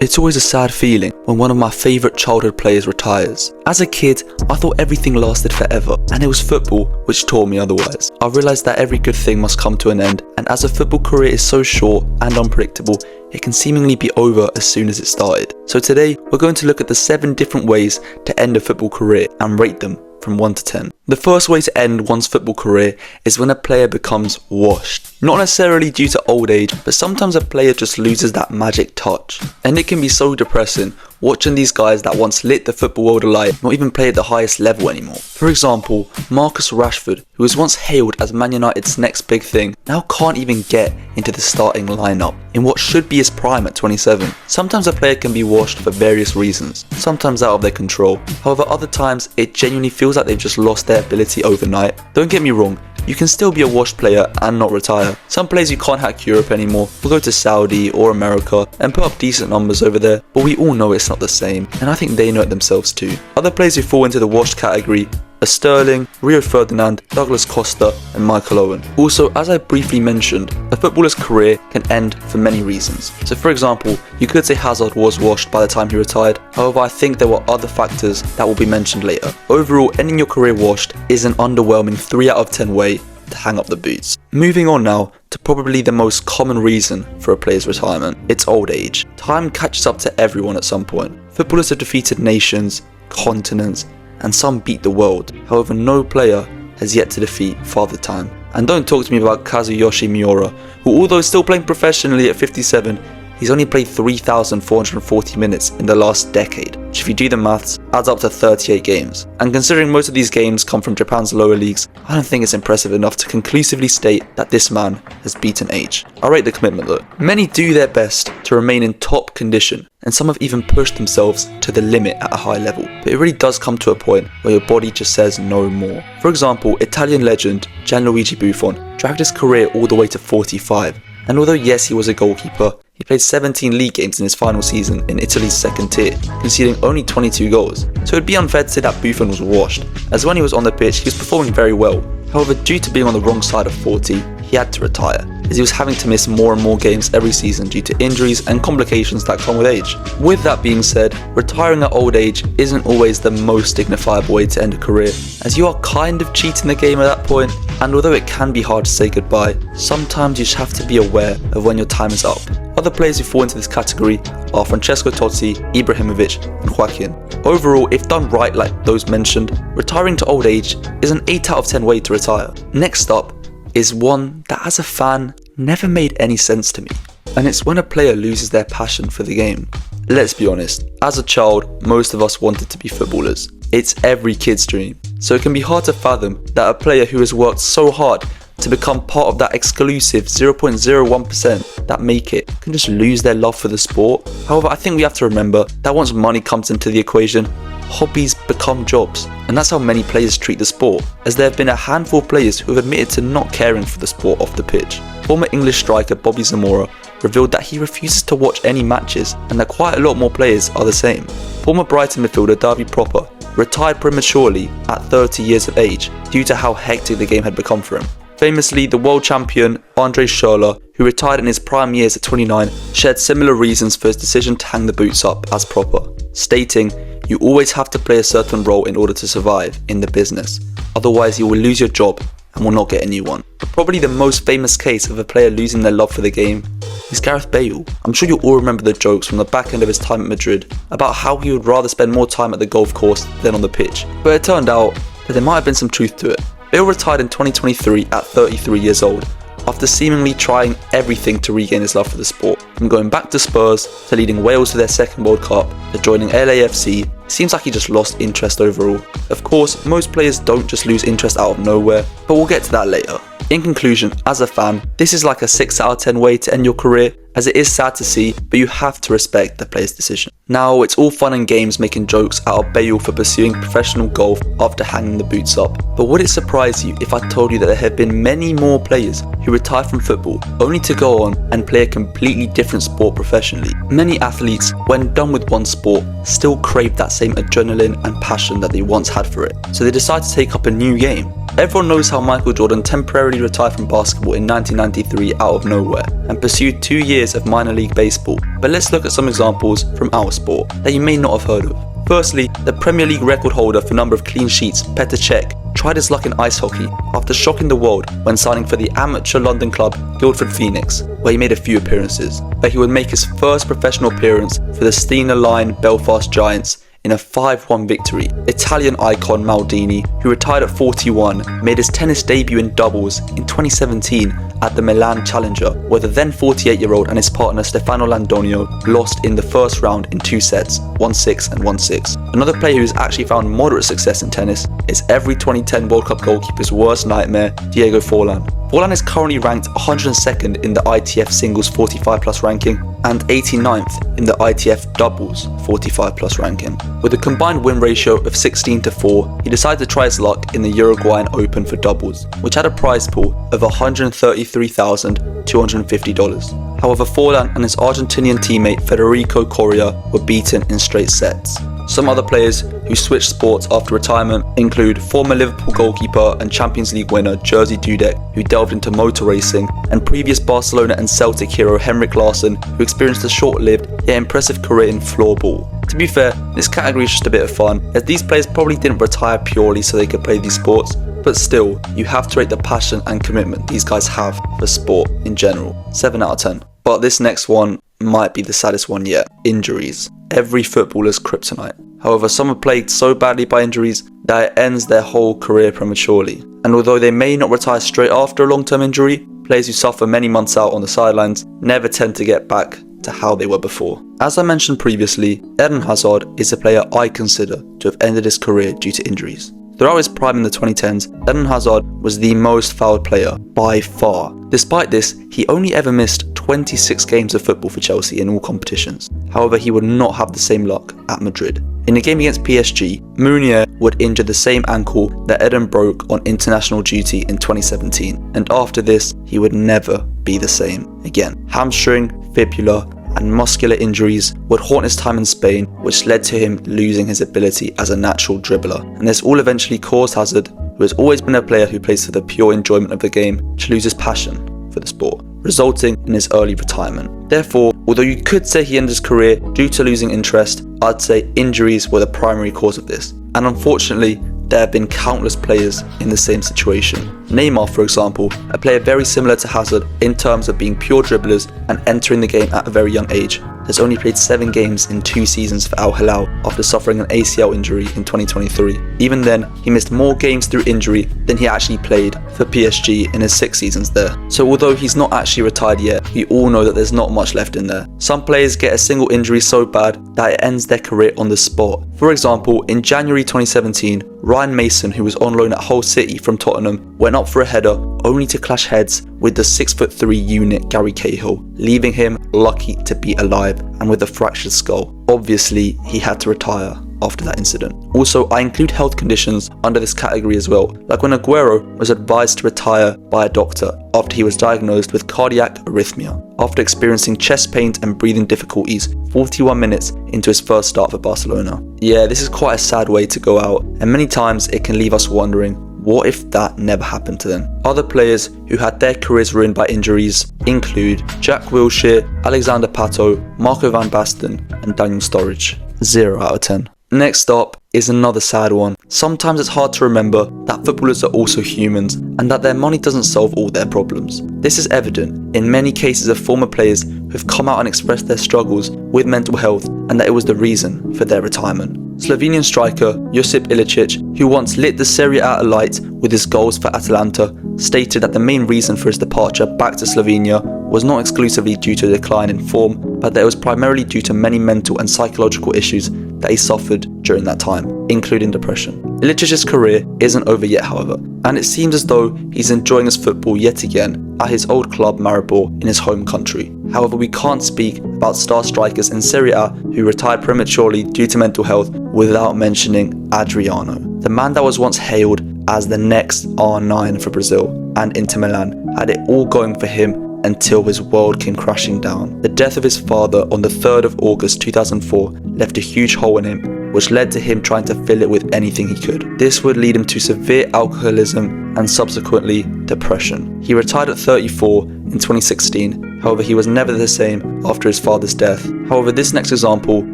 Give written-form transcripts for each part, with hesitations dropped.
It's always a sad feeling when one of my favourite childhood players retires. As a kid, I thought everything lasted forever, and it was football which taught me otherwise. I realised that every good thing must come to an end, and as a football career is so short and unpredictable, it can seemingly be over as soon as it started. So today, we're going to look at the 7 different ways to end a football career and rate them from 1 to 10. The first way to end one's football career is when a player becomes washed. Not necessarily due to old age, but sometimes a player just loses that magic touch. And it can be so depressing watching these guys that once lit the football world alight not even play at the highest level anymore. For example, Marcus Rashford, who was once hailed as Man United's next big thing, now can't even get into the starting lineup in what should be his prime at 27. Sometimes a player can be washed for various reasons, sometimes out of their control. However, other times it genuinely feels like they've just lost their ability overnight. Don't get me wrong, you can still be a washed player and not retire. Some players who can't hack Europe anymore will go to Saudi or America and put up decent numbers over there, but we all know it's not the same, and I think they know it themselves too. Other players who fall into the washed category are Sterling, Rio Ferdinand, Douglas Costa and Michael Owen. Also, as I briefly mentioned, a footballer's career can end for many reasons. So for example, you could say Hazard was washed by the time he retired, however I think there were other factors that will be mentioned later. Overall, ending your career washed is an underwhelming 3 out of 10 way to hang up the boots. Moving on now to probably the most common reason for a player's retirement. It's old age. Time catches up to everyone at some point. Footballers have defeated nations, continents, and some beat the world. However, no player has yet to defeat Father Time. And don't talk to me about Kazuyoshi Miura, who although still playing professionally at 57, he's only played 3,440 minutes in the last decade, which if you do the maths, adds up to 38 games. And considering most of these games come from Japan's lower leagues, I don't think it's impressive enough to conclusively state that this man has beaten age. I rate the commitment though. Many do their best to remain in top condition, and some have even pushed themselves to the limit at a high level. But it really does come to a point where your body just says no more. For example, Italian legend Gianluigi Buffon dragged his career all the way to 45. And although yes, he was a goalkeeper, he played 17 league games in his final season in Italy's second tier, conceding only 22 goals. So it'd be unfair to say that Buffon was washed, as when he was on the pitch, he was performing very well. However, due to being on the wrong side of 40, he had to retire, as he was having to miss more and more games every season due to injuries and complications that come with age. With that being said, retiring at old age isn't always the most dignified way to end a career, as you are kind of cheating the game at that point, and although it can be hard to say goodbye, sometimes you just have to be aware of when your time is up. Other players who fall into this category are Francesco Totti, Ibrahimovic and Joaquin. Overall, if done right like those mentioned, retiring to old age is an 8 out of 10 way to retire. Next up is one that as a fan never made any sense to me, and it's when a player loses their passion for the game. Let's be honest, as a child, most of us wanted to be footballers. It's every kid's dream, so it can be hard to fathom that a player who has worked so hard to become part of that exclusive 0.01% that make it can just lose their love for the sport. However, I think we have to remember that once money comes into the equation, hobbies become jobs, and that's how many players treat the sport, as there have been a handful of players who have admitted to not caring for the sport off the pitch. Former English striker Bobby Zamora revealed that he refuses to watch any matches, and that quite a lot more players are the same. Former Brighton midfielder Davy Proper retired prematurely at 30 years of age due to how hectic the game had become for him. Famously, the world champion Andre Schürrle, who retired in his prime years at 29, shared similar reasons for his decision to hang the boots up as Proper, stating, "You always have to play a certain role in order to survive in the business, otherwise you will lose your job and will not get a new one." But probably the most famous case of a player losing their love for the game is Gareth Bale. I'm sure you all remember the jokes from the back end of his time at Madrid about how he would rather spend more time at the golf course than on the pitch, but it turned out that there might have been some truth to it. Bale retired in 2023 at 33 years old, after seemingly trying everything to regain his love for the sport. From going back to Spurs, to leading Wales to their second World Cup, to joining LAFC, it seems like he just lost interest overall. Of course, most players don't just lose interest out of nowhere, but we'll get to that later. In conclusion, as a fan, this is like a 6 out of 10 way to end your career, as it is sad to see, but you have to respect the player's decision. Now, it's all fun and games making jokes out of Bale for pursuing professional golf after hanging the boots up, but would it surprise you if I told you that there have been many more players who retire from football only to go on and play a completely different sport professionally? Many athletes, when done with one sport, still crave that same adrenaline and passion that they once had for it, so they decide to take up a new game. Everyone knows how Michael Jordan temporarily retired from basketball in 1993 out of nowhere and pursued 2 years of minor league baseball, but let's look at some examples from our sport that you may not have heard of. Firstly, the Premier League record holder for number of clean sheets, Petr Cech, tried his luck in ice hockey after shocking the world when signing for the amateur London club Guildford Phoenix, where he made a few appearances, but he would make his first professional appearance for the Stena Line Belfast Giants in a 5-1 victory. Italian icon Maldini, who retired at 41, made his tennis debut in doubles in 2017 at the Milan Challenger, where the then 48-year-old and his partner Stefano Landonio lost in the first round in 2 sets, 1-6 and 1-6. Another player who's actually found moderate success in tennis is every 2010 World Cup goalkeeper's worst nightmare, Diego Forlan. Forlan is currently ranked 102nd in the ITF Singles 45+ ranking and 89th in the ITF Doubles 45+ ranking. With a combined win ratio of 16-4, he decided to try his luck in the Uruguayan Open for doubles, which had a prize pool of $133,250. However, Forlan and his Argentinian teammate Federico Coria were beaten in straight sets. Some other players who switched sports after retirement include former Liverpool goalkeeper and Champions League winner Jerzy Dudek, who delved into motor racing, and previous Barcelona and Celtic hero Henrik Larsson, who experienced a short-lived yet impressive career in floorball. To be fair, this category is just a bit of fun, as these players probably didn't retire purely so they could play these sports, but still, you have to rate the passion and commitment these guys have for sport in general. 7 out of 10. But this next one might be the saddest one yet. Injuries. Every footballer's kryptonite. However, some are plagued so badly by injuries that it ends their whole career prematurely. And although they may not retire straight after a long-term injury, players who suffer many months out on the sidelines never tend to get back to how they were before. As I mentioned previously, Eden Hazard is a player I consider to have ended his career due to injuries. Throughout his prime in the 2010s, Eden Hazard was the most fouled player by far. Despite this, he only ever missed 26 games of football for Chelsea in all competitions. However, he would not have the same luck at Madrid. In a game against PSG, Meunier would injure the same ankle that Eden broke on international duty in 2017, and after this, he would never be the same again. Hamstring, fibula, and muscular injuries would haunt his time in Spain, which led to him losing his ability as a natural dribbler. And this all eventually caused Hazard, who has always been a player who plays for the pure enjoyment of the game, to lose his passion for the sport, resulting in his early retirement. Therefore, although you could say he ended his career due to losing interest, I'd say injuries were the primary cause of this. And unfortunately, there have been countless players in the same situation. Neymar, for example, a player very similar to Hazard in terms of being pure dribblers and entering the game at a very young age, has only played 7 games in 2 seasons for Al Hilal after suffering an ACL injury in 2023. Even then, he missed more games through injury than he actually played for PSG in his 6 seasons there. So although he's not actually retired yet, we all know that there's not much left in there. Some players get a single injury so bad that it ends their career on the spot. For example, in January 2017, Ryan Mason, who was on loan at Hull City from Tottenham, went up for a header only to clash heads with the 6'3" unit Gary Cahill, leaving him lucky to be alive and with a fractured skull. Obviously, he had to retire after that incident. Also, I include health conditions under this category as well, like when Aguero was advised to retire by a doctor after he was diagnosed with cardiac arrhythmia, after experiencing chest pains and breathing difficulties 41 minutes into his first start for Barcelona. Yeah, this is quite a sad way to go out, and many times it can leave us wondering, what if that never happened to them? Other players who had their careers ruined by injuries include Jack Wilshere, Alexander Pato, Marco van Basten, and Daniel Sturridge. 0 out of 10. Next up is another sad one. Sometimes it's hard to remember that footballers are also humans and that their money doesn't solve all their problems. This is evident in many cases of former players who have come out and expressed their struggles with mental health and that it was the reason for their retirement. Slovenian striker Josip Ilicic, who once lit the Serie A alight with his goals for Atalanta, stated that the main reason for his departure back to Slovenia was not exclusively due to a decline in form, but that it was primarily due to many mental and psychological issues that he suffered during that time, including depression. Ilicic's career isn't over yet, however, and it seems as though he's enjoying his football yet again at his old club Maribor in his home country. However, we can't speak about star strikers in Serie A who retired prematurely due to mental health without mentioning Adriano, the man that was once hailed as the next R9 for Brazil and Inter Milan, had it all going for him until his world came crashing down. The death of his father on the 3rd of August 2004 left a huge hole in him, which led to him trying to fill it with anything he could. This would lead him to severe alcoholism and subsequently depression. He retired at 34 in 2016, however he was never the same after his father's death. However, this next example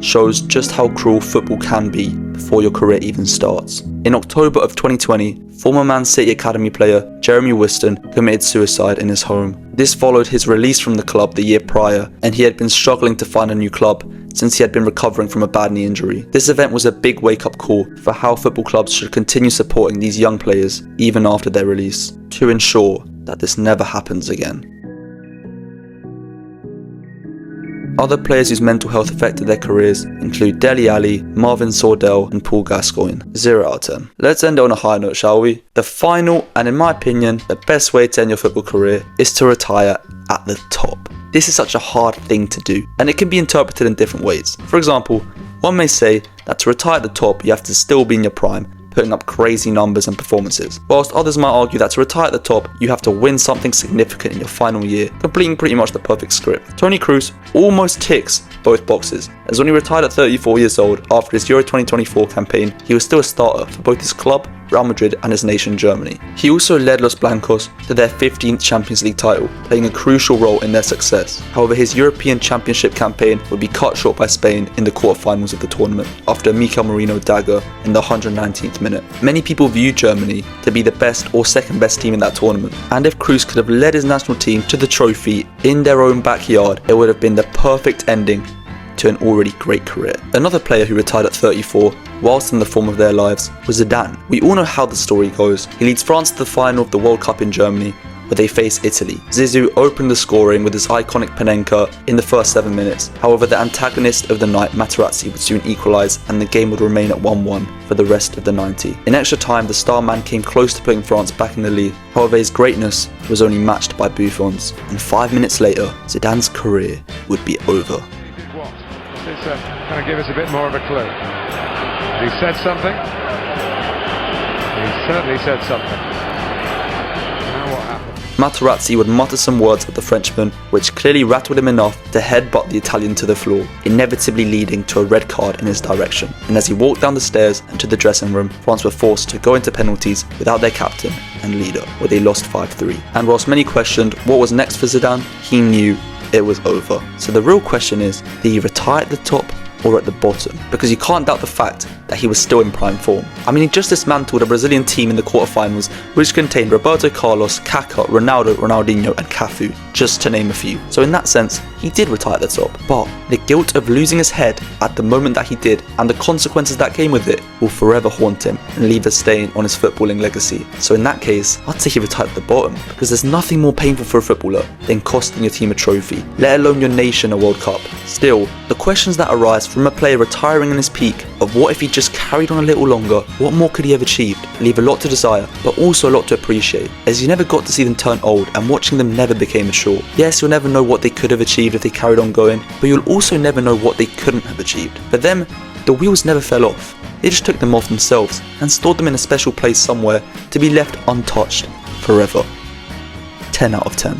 shows just how cruel football can be before your career even starts. In October of 2020, former Man City Academy player Jeremy Whiston committed suicide in his home. This followed his release from the club the year prior, and he had been struggling to find a new club since he had been recovering from a bad knee injury. This event was a big wake-up call for how football clubs should continue supporting these young players even after their release, to ensure that this never happens again. Other players whose mental health affected their careers include Dele Alli, Marvin Sordell and Paul Gascoigne. 0 out of 10. Let's end on a high note, shall we? The final, and in my opinion, the best way to end your football career is to retire at the top. This is such a hard thing to do, and it can be interpreted in different ways. For example, one may say that to retire at the top, you have to still be in your prime, putting up crazy numbers and performances, whilst others might argue that to retire at the top, you have to win something significant in your final year, completing pretty much the perfect script. Toni Kroos almost ticks both boxes, as when he retired at 34 years old after his Euro 2024 campaign, he was still a starter for both his club, Real Madrid and his nation Germany. He also led Los Blancos to their 15th Champions League title, playing a crucial role in their success. However, his European Championship campaign would be cut short by Spain in the quarterfinals of the tournament after a Mikel Merino dagger in the 119th minute. Many people view Germany to be the best or second best team in that tournament, and if Kroos could have led his national team to the trophy in their own backyard, it would have been the perfect ending to an already great career. Another player who retired at 34, whilst in the form of their lives, was Zidane. We all know how the story goes. He leads France to the final of the World Cup in Germany, where they face Italy. Zizou opened the scoring with his iconic Panenka in the first 7 minutes. However, the antagonist of the night, Materazzi, would soon equalise, and the game would remain at 1-1 for the rest of the 90. In extra time, the star man came close to putting France back in the lead. However, his greatness was only matched by Buffon's, and 5 minutes later, Zidane's career would be over. It's going to give us a bit more of a clue. He said something. He certainly said something. Now what happened? Materazzi would mutter some words at the Frenchman, which clearly rattled him enough to headbutt the Italian to the floor, inevitably leading to a red card in his direction. And as he walked down the stairs and to the dressing room, France were forced to go into penalties without their captain and leader, where they lost 5-3. And whilst many questioned what was next for Zidane, he knew it was over. So the real question is, did he retire at the top or at the bottom? Because you can't doubt the fact that he was still in prime form. I mean, he just dismantled a Brazilian team in the quarterfinals, which contained Roberto Carlos, Kaká, Ronaldo, Ronaldinho and Cafu, just to name a few. So in that sense, he did retire at the top. But the guilt of losing his head at the moment that he did, and the consequences that came with it, will forever haunt him and leave a stain on his footballing legacy. So in that case, I'd say he retired at the bottom, because there's nothing more painful for a footballer than costing your team a trophy, let alone your nation a World Cup. Still, the questions that arise from a player retiring in his peak of what if he just carried on a little longer, what more could he have achieved, leave a lot to desire, but also a lot to appreciate, as you never got to see them turn old and watching them never became mature. Yes, you'll never know what they could have achieved if they carried on going, but you'll also never know what they couldn't have achieved. For them, the wheels never fell off. They just took them off themselves and stored them in a special place somewhere to be left untouched forever. 10 out of 10.